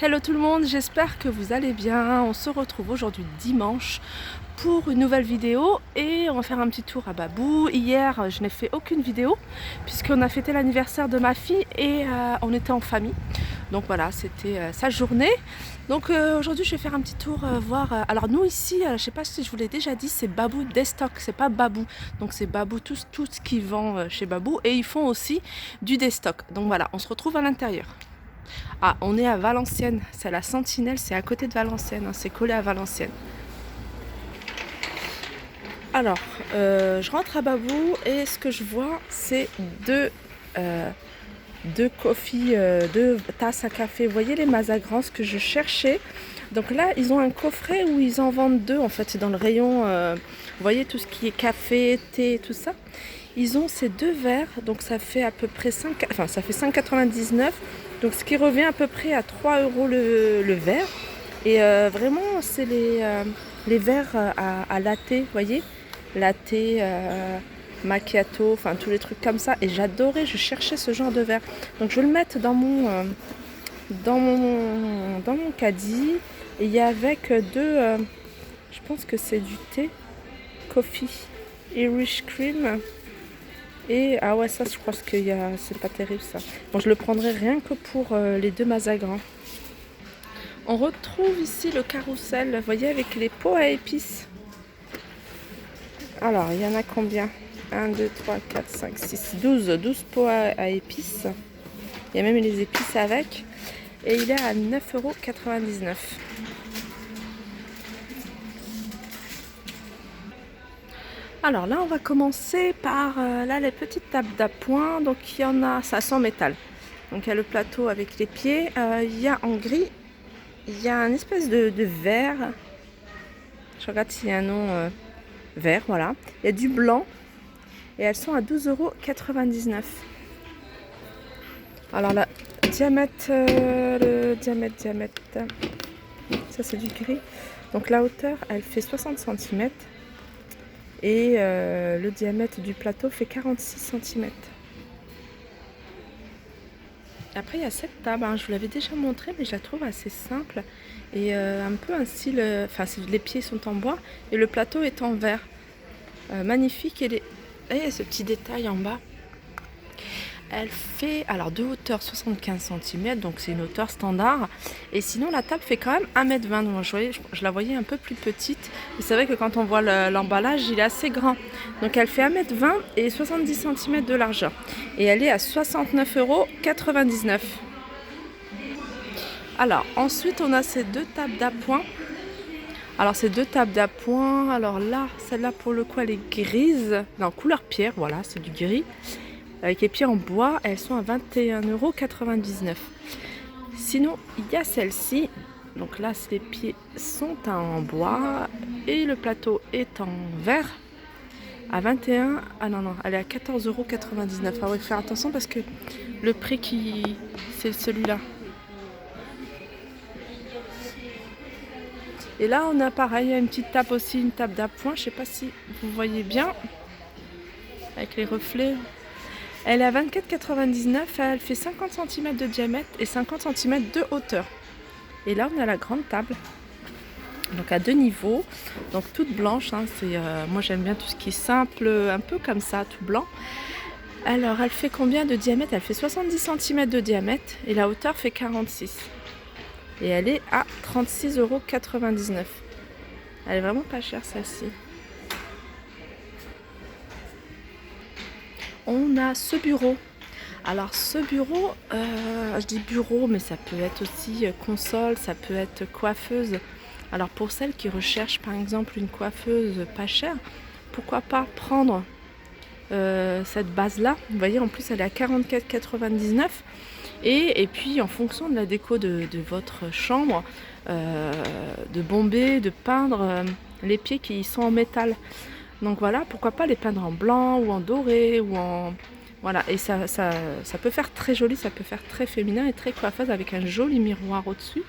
Hello tout le monde, j'espère que vous allez bien. On se retrouve aujourd'hui dimanche pour une nouvelle vidéo et on va faire un petit tour à Babou. Hier, je n'ai fait aucune vidéo puisqu'on a fêté l'anniversaire de ma fille et on était en famille. Donc voilà, c'était sa journée. Donc aujourd'hui, je vais faire un petit tour voir. Alors nous ici, je ne sais pas si je vous l'ai déjà dit, c'est Babou Destock, c'est pas Babou. Donc c'est Babou tout ce qu'ils vendent chez Babou et ils font aussi du destock. Donc voilà, on se retrouve à l'intérieur. Ah, on est à Valenciennes, c'est la Sentinelle, c'est à côté de Valenciennes, hein, c'est collé à Valenciennes. Alors, je rentre à Babou et ce que je vois, c'est deux coffees, deux tasses à café. Vous voyez les mazagrans, ce que je cherchais. Donc là, ils ont un coffret où ils en vendent deux, en fait, c'est dans le rayon, vous voyez tout ce qui est café, thé, tout ça. Ils ont ces deux verres, donc ça fait à peu près 5,99. Donc ce qui revient à peu près à 3 € le verre. Et vraiment, c'est les verres à latte, vous voyez, latte, macchiato, enfin tous les trucs comme ça. Et j'adorais, je cherchais ce genre de verre. Donc je vais le mettre dans mon caddie. Et il y a avec deux, je pense que c'est du thé, coffee, Irish cream. Et ah ouais, ça je crois que c'est pas terrible ça. Bon, je le prendrai rien que pour les deux mazagrans. On retrouve ici le carrousel, vous voyez, avec les pots à épices. Alors, il y en a combien? 1, 2, 3, 4, 5, 6, 12 pots à épices. Il y a même les épices avec. Et il est à 9,99 €. Alors là, on va commencer par là, les petites tables d'appoint. Donc il y en a, ça sent métal. Donc il y a le plateau avec les pieds. Il y a en gris, il y a une espèce de verre. Je regarde s'il y a un nom vert, voilà. Il y a du blanc et elles sont à 12,99 €. Alors là, le diamètre, ça c'est du gris. Donc la hauteur, elle fait 60 cm. Et le diamètre du plateau fait 46 cm. Après, il y a cette table, hein, je vous l'avais déjà montré, mais je la trouve assez simple. Et un peu un style, les pieds sont en bois et le plateau est en verre. Magnifique. Et il y a ce petit détail en bas. Elle fait alors de hauteur 75 cm, donc c'est une hauteur standard. Et sinon la table fait quand même 1,20 m. Donc je la voyais un peu plus petite. Et c'est vrai que quand on voit l'emballage, il est assez grand. Donc elle fait 1,20 m et 70 cm de largeur. Et elle est à 69,99 €. Alors ensuite on a ces deux tables d'appoint. Alors ces deux tables d'appoint, alors là, celle-là pour le coup elle est grise, non couleur pierre, voilà, c'est du gris. Avec les pieds en bois, elles sont à 21,99 €. Sinon, il y a celle-ci. Donc là, les pieds sont en bois et le plateau est en verre à 21. Ah non, elle est à 14,99 €. Ah ouais, faire attention parce que le prix c'est celui-là. Et là, on a pareil, une petite table aussi, une table d'appoint. Je sais pas si vous voyez bien avec les reflets. Elle est à 24,99 €, elle fait 50 cm de diamètre et 50 cm de hauteur. Et là, on a la grande table, donc à deux niveaux, donc toute blanche. Hein, moi, j'aime bien tout ce qui est simple, un peu comme ça, tout blanc. Alors, elle fait combien de diamètre? Elle fait 70 cm de diamètre et la hauteur fait 46. Et elle est à 36,99 €. Elle est vraiment pas chère, celle-ci. On a ce bureau. Alors ce bureau, je dis bureau, mais ça peut être aussi console, ça peut être coiffeuse. Alors pour celles qui recherchent par exemple une coiffeuse pas chère, pourquoi pas prendre cette base-là. Vous voyez, en plus elle est à 44,99 €. Et puis en fonction de la déco de votre chambre, de bomber, de peindre les pieds qui sont en métal. Donc voilà, pourquoi pas les peindre en blanc ou en doré ou en... Voilà, et ça peut faire très joli, ça peut faire très féminin et très coiffeuse avec un joli miroir au-dessus.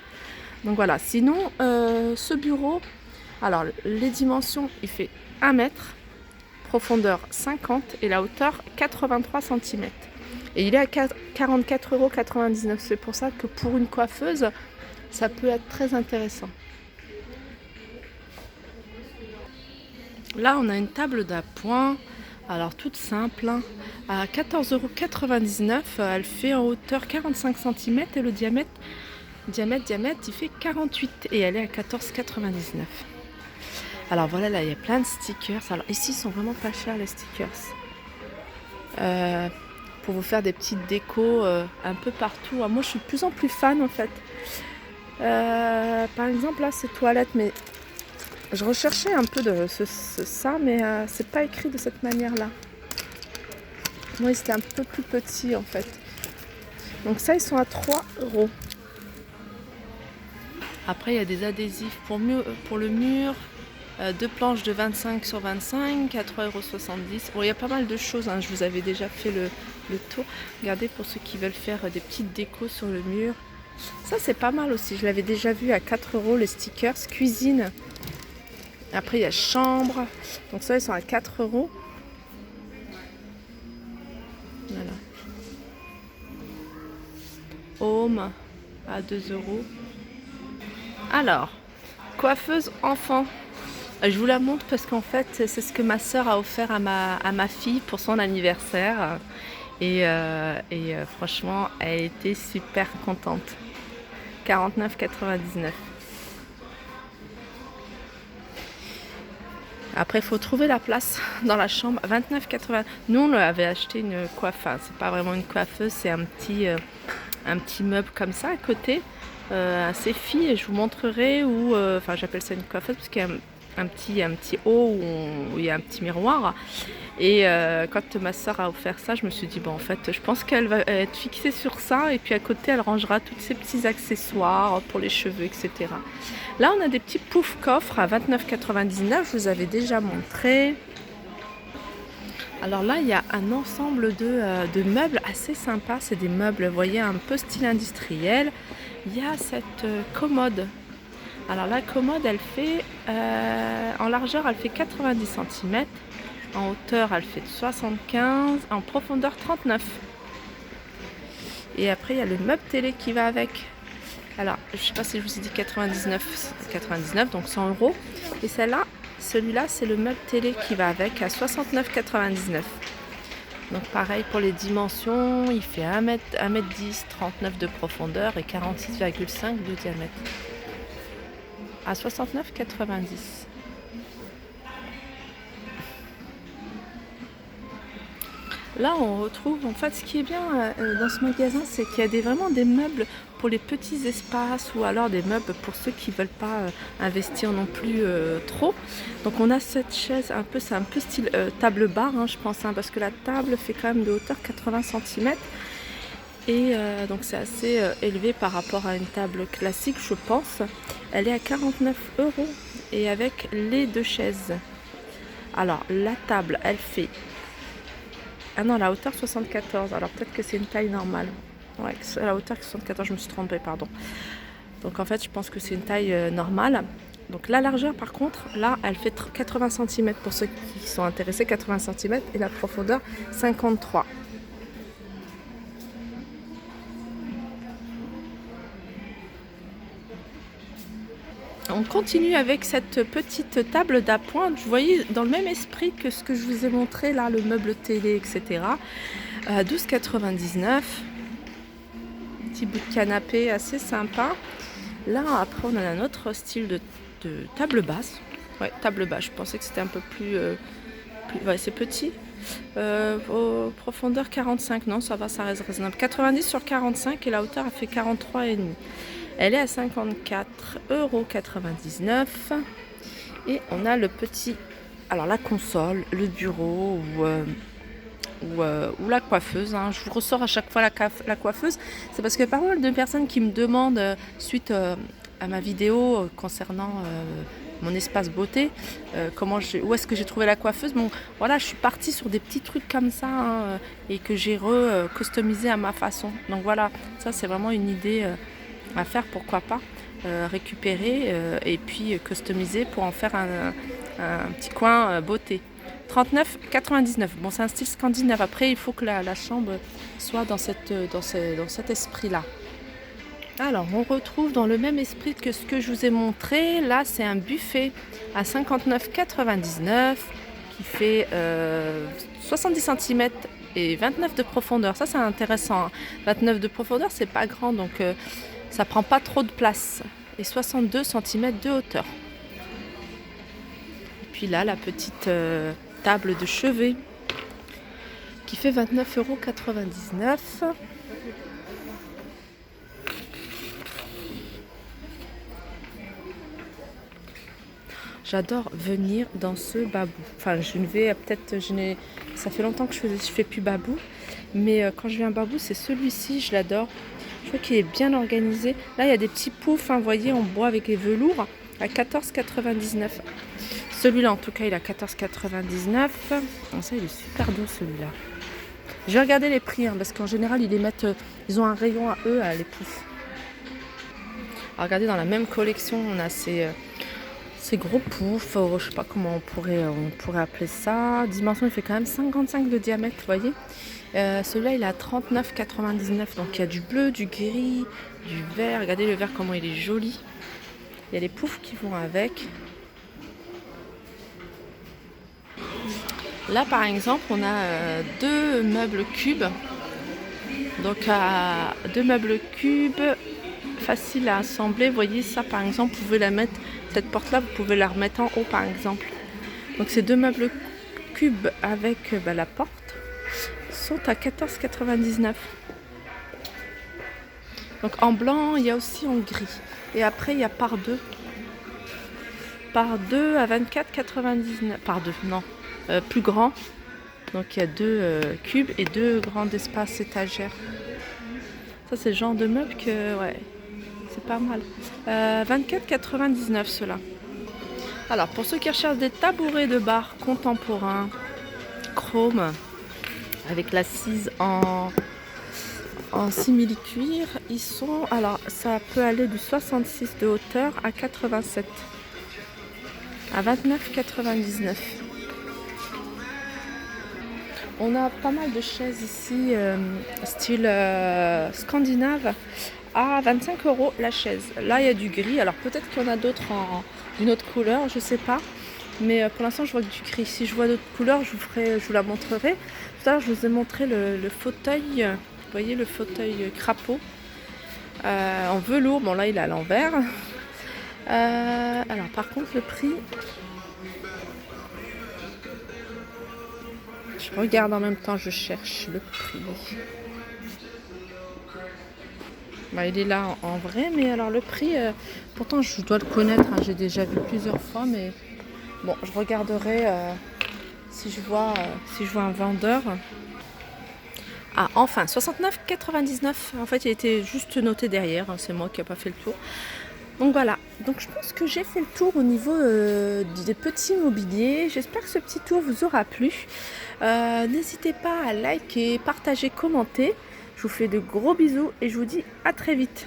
Donc voilà, sinon ce bureau, alors les dimensions, il fait 1 mètre, profondeur 50 et la hauteur 83 cm. Et il est à 44,99 €. C'est pour ça que pour une coiffeuse, Ça peut être très intéressant. Là, on a une table d'appoint, alors toute simple, hein, à 14,99 €. Elle fait en hauteur 45 centimètres et le diamètre, il fait 48 et elle est à 14,99 €. Alors voilà, là, il y a plein de stickers. Alors ici, ils sont vraiment pas chers, les stickers. Pour vous faire des petites décos un peu partout. Moi, je suis de plus en plus fan, en fait. Par exemple, là, c'est toilettes, mais je recherchais un peu de ça, mais c'est pas écrit de cette manière-là. Moi, c'était un peu plus petit, en fait. Donc ça, ils sont à 3 €. Après, il y a des adhésifs pour le mur. Deux planches de 25 sur 25 à 3,70 €. Bon, il y a pas mal de choses, hein. Je vous avais déjà fait le tour. Regardez, pour ceux qui veulent faire des petites décos sur le mur. Ça, c'est pas mal aussi. Je l'avais déjà vu à 4 € les stickers. Cuisine. Après, il y a chambre. Donc ça, ils sont à 4 €. Voilà. Home à 2 €. Alors, coiffeuse enfant. Je vous la montre parce qu'en fait, c'est ce que ma sœur a offert à ma fille pour son anniversaire. Et franchement, elle était super contente. 49,99 €. Après, il faut trouver la place dans la chambre. 29,80 €. Nous, on avait acheté une coiffeuse. C'est pas vraiment une coiffeuse, c'est un petit meuble comme ça à côté. Assez filles, et je vous montrerai où. Enfin, j'appelle ça une coiffeuse parce qu'il y a un petit haut où il y a un petit miroir. Et quand ma soeur a offert ça, je me suis dit, bon, en fait, je pense qu'elle va être fixée sur ça. Et puis à côté, elle rangera tous ces petits accessoires pour les cheveux, etc. Là, on a des petits pouf coffres à 29,99 €. Je vous avais déjà montré. Alors là, il y a un ensemble de meubles assez sympas. C'est des meubles, vous voyez, un peu style industriel. Il y a cette commode. Alors la commode, elle fait, en largeur, elle fait 90 centimètres. En hauteur, elle fait 75. En profondeur, 39. Et après, il y a le meuble télé qui va avec. Alors, je ne sais pas si je vous ai dit 99, donc 100 €. Et celui-là, c'est le meuble télé qui va avec à 69,99 €. Donc pareil pour les dimensions, il fait 1m10, 39 de profondeur et 46,5 de diamètre. À 69,90 €. Là, on retrouve, en fait, ce qui est bien dans ce magasin, c'est qu'il y a vraiment des meubles pour les petits espaces ou alors des meubles pour ceux qui ne veulent pas investir non plus trop. Donc on a cette chaise, c'est un peu style table bar, hein, je pense, hein, parce que la table fait quand même de hauteur 80 centimètres. Et donc c'est assez élevé par rapport à une table classique, je pense. Elle est à 49 € et avec les deux chaises. Alors la table, elle fait... Ah non, la hauteur 74, alors peut-être que c'est une taille normale. Ouais, la hauteur 74, je me suis trompée, pardon. Donc en fait, je pense que c'est une taille normale. Donc la largeur, par contre, là, elle fait 80 centimètres pour ceux qui sont intéressés, 80 centimètres, et la profondeur 53. On continue avec cette petite table d'appoint. Vous voyez, dans le même esprit que ce que je vous ai montré là, le meuble télé, etc. 12,99 €. Petit bout de canapé assez sympa. Là, après, on a un autre style de table basse. Ouais, table basse. Je pensais que c'était un peu plus ouais, c'est petit. Profondeur 45. Non, ça va, ça reste raisonnable. 90 sur 45 et la hauteur, elle fait 43,5. Elle est à 54,99 €. Et on a le petit... Alors la console, le bureau ou la coiffeuse. Hein. Je vous ressors à chaque fois la coiffeuse. C'est parce que pas mal de personnes qui me demandent, suite à ma vidéo concernant mon espace beauté, où est-ce que j'ai trouvé la coiffeuse. Bon, voilà, je suis partie sur des petits trucs comme ça, hein, et que j'ai customisé à ma façon. Donc voilà, ça c'est vraiment une idée... à faire, pourquoi pas, récupérer et puis customiser pour en faire un petit coin beauté. 39,99 €. Bon, c'est un style scandinave. Après, il faut que la chambre soit dans cet esprit-là. Alors, on retrouve dans le même esprit que ce que je vous ai montré. Là, c'est un buffet à 59,99 qui fait 70 centimètres et 29 de profondeur. Ça, c'est intéressant, hein. 29 de profondeur, c'est pas grand, donc ça prend pas trop de place. Et 62 centimètres de hauteur. Et puis là, la petite table de chevet qui fait 29,99 €. J'adore venir dans ce babou. Enfin, je ne vais peut-être, ça fait longtemps que je fais plus babou, mais quand je viens babou, c'est celui-ci, je l'adore. Je trouve qu'il est bien organisé. Là, il y a des petits poufs, hein, vous voyez, en bois avec les velours à 14,99 €. Celui-là, en tout cas, il est à 14,99 €. Oh, ça, il est super beau celui-là. Je vais regarder les prix, hein, parce qu'en général, ils les mettent, ils ont un rayon à eux, les poufs. Alors, regardez, dans la même collection, on a ces gros poufs, je sais pas comment on pourrait appeler ça. Dimension, il fait quand même 55 de diamètre, vous voyez. Celui-là, il est à 39,99 €. Donc il y a du bleu, du gris, du vert. Regardez le vert, comment il est joli. Il y a les poufs qui vont avec. Là, par exemple, on a deux meubles cubes. Donc, deux meubles cubes faciles à assembler. Vous voyez, ça, par exemple, vous pouvez la mettre, cette porte-là, vous pouvez la remettre en haut, par exemple. Donc, ces deux meubles cubes avec la porte sont à 14,99 €. Donc, en blanc, il y a aussi en gris. Et après, il y a par deux. Par deux à 24,99 €. Par deux, non. Plus grand. Donc, il y a deux cubes et deux grands espaces étagères. Ça, c'est le genre de meuble que, ouais, c'est pas mal. 24,99 € ceux-là. Alors, pour ceux qui recherchent des tabourets de bar contemporains, chrome, avec l'assise en simili-cuir, ils sont, alors ça peut aller du 66 de hauteur à 87, à 29,99 €. On a pas mal de chaises ici, style scandinave, à 25 € la chaise. Là, il y a du gris. Alors peut-être qu'il y en a d'autres d'une autre couleur, je sais pas. Mais pour l'instant, je vois que du gris. Si je vois d'autres couleurs, je vous la montrerai. Tout à l'heure, je vous ai montré le fauteuil. Vous voyez le fauteuil crapaud en velours. Bon, là, il est à l'envers. Alors, par contre, le prix... Je regarde en même temps, je cherche le prix. Il est là en vrai, mais alors le prix, pourtant je dois le connaître, hein, j'ai déjà vu plusieurs fois, mais bon, je regarderai si je vois un vendeur. Ah, enfin, 69,99 €. En fait, il était juste noté derrière, hein, c'est moi qui n'ai pas fait le tour. Donc voilà, donc je pense que j'ai fait le tour au niveau des petits mobiliers. J'espère que ce petit tour vous aura plu. N'hésitez pas à liker, partager, commenter. Je vous fais de gros bisous et je vous dis à très vite.